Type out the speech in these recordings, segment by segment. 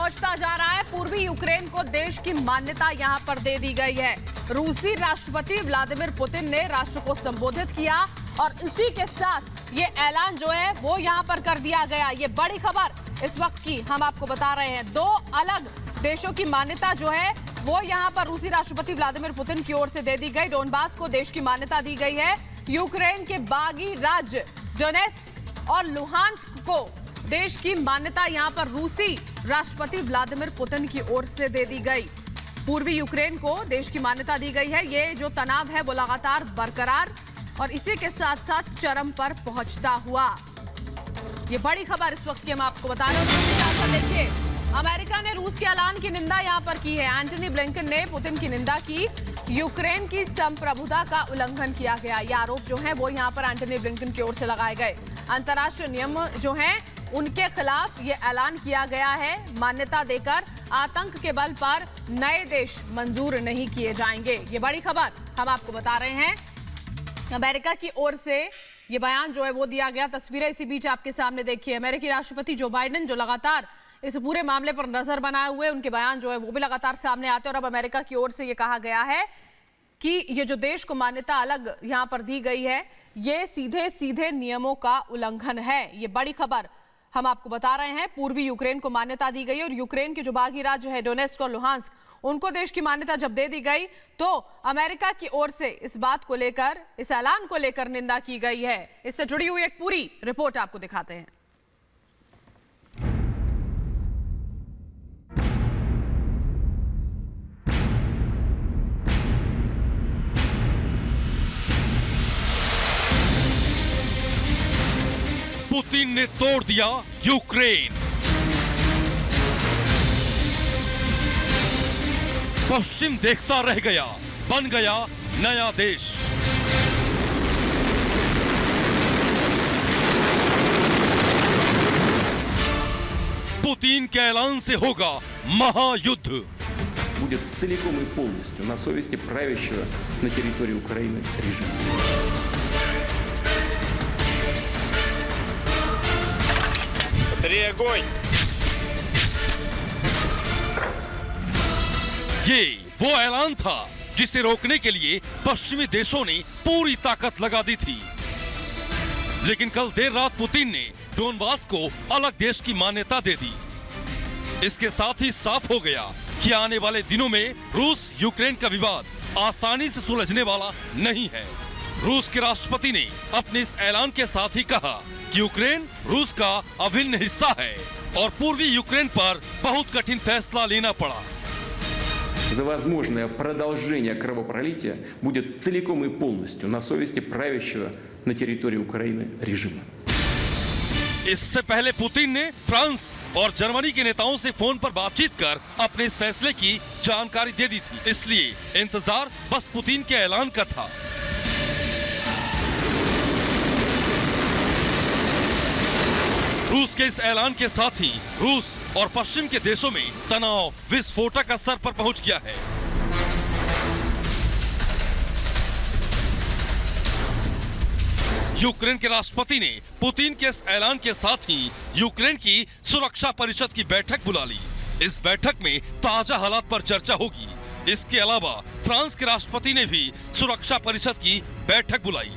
पहुंचता जा रहा है। पूर्वी यूक्रेन को देश की मान्यता यहां पर दे दी गई है। रूसी राष्ट्रपति व्लादिमीर पुतिन ने राष्ट्र को संबोधित किया और इसी के साथ ये ऐलान जो है वो यहां पर कर दिया गया। ये बड़ी खबर इस वक्त की हम आपको बता रहे हैं। दो अलग देशों की मान्यता जो है वो यहां पर रूसी राष्ट्रपति व्लादिमीर पुतिन की ओर से दे दी गई। डोनबास को देश की मान्यता दी गई है। यूक्रेन के बागी राज्य डोनेत्स्क और लुहांस्क को देश की मान्यता यहां पर रूसी राष्ट्रपति व्लादिमीर पुतिन की ओर से दे दी गई। पूर्वी यूक्रेन को देश की मान्यता दी गई है। ये जो तनाव है वो लगातार बरकरार और इसी के साथ साथ चरम पर पहुंचता हुआ। ये बड़ी खबर इस वक्त की हम आपको बता रहे हैं। देखिए, अमेरिका ने रूस के ऐलान की निंदा यहां पर की है। एंटनी ब्लिंकन ने पुतिन की निंदा की। यूक्रेन की संप्रभुता का उल्लंघन किया गया। ये आरोप जो है वो यहां पर एंटनी ब्लिंकन की ओर से लगाए गए। अंतर्राष्ट्रीय नियम जो हैं उनके खिलाफ ये ऐलान किया गया है। मान्यता देकर आतंक के बल पर नए देश मंजूर नहीं किए जाएंगे। ये बड़ी खबर हम आपको बता रहे हैं। अमेरिका की ओर से ये बयान जो है वो दिया गया। तस्वीरें इसी बीच आपके सामने देखिए। अमेरिकी राष्ट्रपति जो बाइडेन जो लगातार इस पूरे मामले पर नजर बनाए हुए, उनके बयान जो है वो भी लगातार सामने आते हैं। और अब अमेरिका की ओर से ये कहा गया है कि ये जो देश को मान्यता अलग यहां पर दी गई है ये सीधे सीधे नियमों का उल्लंघन है। ये बड़ी खबर हम आपको बता रहे हैं। पूर्वी यूक्रेन को मान्यता दी गई और यूक्रेन के जो बागी राज्य है डोनेत्स्क और लुहांस्क, उनको देश की मान्यता जब दे दी गई तो अमेरिका की ओर से इस बात को लेकर, इस ऐलान को लेकर निंदा की गई है। इससे जुड़ी हुई एक पूरी रिपोर्ट आपको दिखाते हैं। पुतिन ने तोड़ दिया यूक्रेन। पश्चिम देखता रह गया, बन गया नया देश। पुतिन के ऐलान से होगा महायुद्ध। Будет целиком и полностью на совести правящего на территории Украины режима. Огонь! ये वो ऐलान था जिसे रोकने के लिए पश्चिमी देशों ने पूरी ताकत लगा दी थी। लेकिन कल देर रात पुतिन ने डोनबास को अलग देश की मान्यता दे दी। इसके साथ ही साफ हो गया कि आने वाले दिनों में रूस यूक्रेन का विवाद आसानी से सुलझने वाला नहीं है। रूस के राष्ट्रपति ने अपने इस ऐलान के साथ ही कहा कि यूक्रेन रूस का अभिन्न हिस्सा है और पूर्वी यूक्रेन पर बहुत कठिन फैसला लेना पड़ा। За возможное продолжение кровопролития будет целиком и полностью на совести правящего на территории Украины режима. इससे पहले पुतिन ने फ्रांस और जर्मनी के नेताओं से फोन पर बातचीत कर अपने इस फैसले की जानकारी दे दी थी। इसलिए इंतजार बस पुतिन के ऐलान का था। रूस के इस ऐलान के साथ ही रूस और पश्चिम के देशों में तनाव विस्फोटक स्तर पर पहुंच गया है। यूक्रेन के राष्ट्रपति ने पुतिन के इस ऐलान के साथ ही यूक्रेन की सुरक्षा परिषद की बैठक बुला ली। इस बैठक में ताजा हालात पर चर्चा होगी। इसके अलावा फ्रांस के राष्ट्रपति ने भी सुरक्षा परिषद की बैठक बुलाई।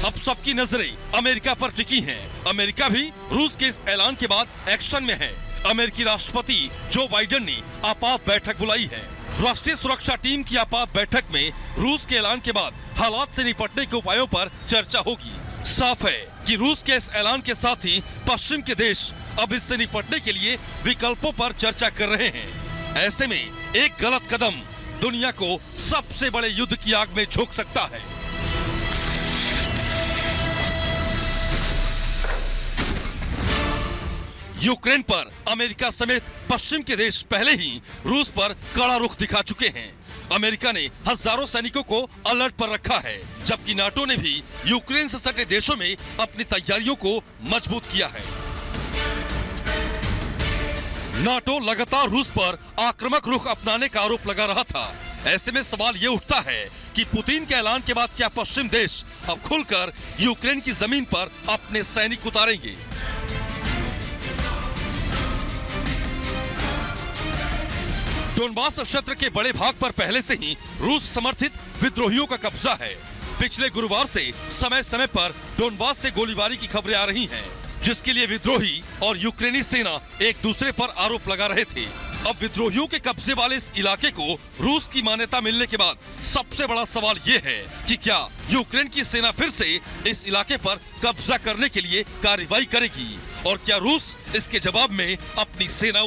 अब सबकी नजरें अमेरिका पर टिकी हैं। अमेरिका भी रूस के इस ऐलान के बाद एक्शन में है। अमेरिकी राष्ट्रपति जो बाइडेन ने आपात बैठक बुलाई है। राष्ट्रीय सुरक्षा टीम की आपात बैठक में रूस के ऐलान के बाद हालात से निपटने के उपायों पर चर्चा होगी। साफ है कि रूस के इस ऐलान के साथ ही पश्चिम के देश अब इससे निपटने के लिए विकल्पों पर चर्चा कर रहे हैं। ऐसे में एक गलत कदम दुनिया को सबसे बड़े युद्ध की आग में झोंक सकता है। यूक्रेन पर अमेरिका समेत पश्चिम के देश पहले ही रूस पर कड़ा रुख दिखा चुके हैं। अमेरिका ने हजारों सैनिकों को अलर्ट पर रखा है, जबकि नाटो ने भी यूक्रेन से सटे देशों में अपनी तैयारियों को मजबूत किया है। नाटो लगातार रूस पर आक्रामक रुख अपनाने का आरोप लगा रहा था। ऐसे में सवाल ये उठता है कि पुतिन के ऐलान के बाद क्या पश्चिम देश अब खुलकर यूक्रेन की जमीन पर अपने सैनिक उतारेंगे? डोनबास क्षेत्र के बड़े भाग पर पहले से ही रूस समर्थित विद्रोहियों का कब्जा है। पिछले गुरुवार से समय समय पर डोनबास से गोलीबारी की खबरें आ रही हैं, जिसके लिए विद्रोही और यूक्रेनी सेना एक दूसरे पर आरोप लगा रहे थे। अब विद्रोहियों के कब्जे वाले इस इलाके को रूस की मान्यता मिलने के बाद सबसे बड़ा सवाल ये है कि क्या यूक्रेन की सेना फिर से इस इलाके पर कब्जा करने के लिए कार्रवाई करेगी और क्या रूस इसके जवाब में अपनी सेना